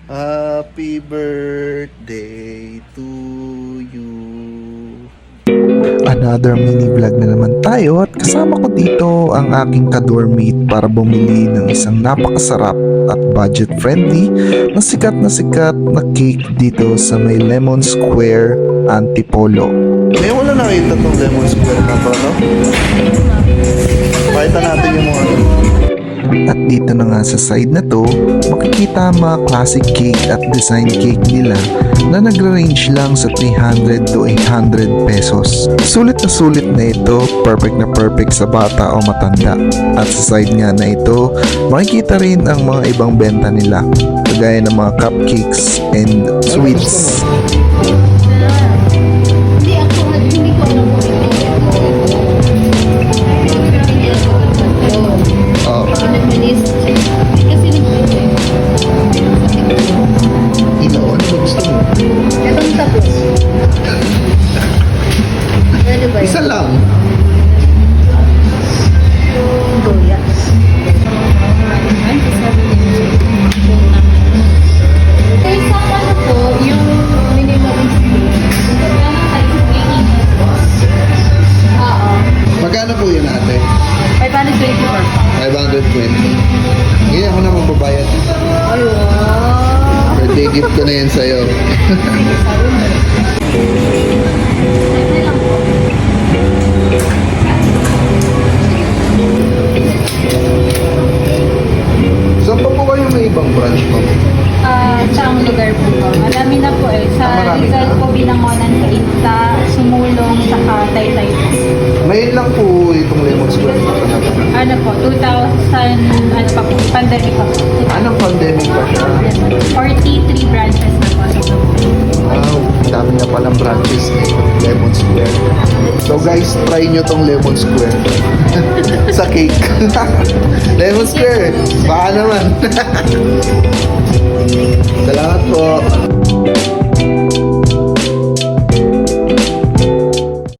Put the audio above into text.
Happy birthday to you. Another mini vlog na naman tayo at kasama ko dito ang aking ka-dormmate para bumili ng isang napakasarap at budget friendly na sikat na cake dito sa may Lemon Square, Antipolo. May wala nakita tong Lemon Square na pa, no? Pakita natin yung mga At dito na nga sa side na to, makikita ang mga classic cake at design cake nila na nagre-range lang sa 300 to 800 pesos. Sulit na ito, perfect na perfect sa bata o matanda. At sa side nga na ito, makikita rin ang mga ibang benta nila, kagaya ng mga cupcakes and sweets. isa lang. Magkano po yun ate? 524. 520. Ngayon ako na magbabayad. Ay, wow. Birthday gift ko na yan sa'yo. Saan pa po kayo may ibang branch po? Saang lugar po to? Marami na po eh. Sa Marami Rizal na. po, Binangonan, sa Ita, Sumulong, saka Taytay po. Ngayon lang po itong Lemon Square na talaga. Ano po, 2000, ano pa po, pandemic pa po. Anong pandemic pa siya? 43 branches na po. Wow, dami na palang branches ni Lemon Square. So guys, try nyo tong Lemon Square. Sa cake. Lemon Square, baka naman. Salamat po.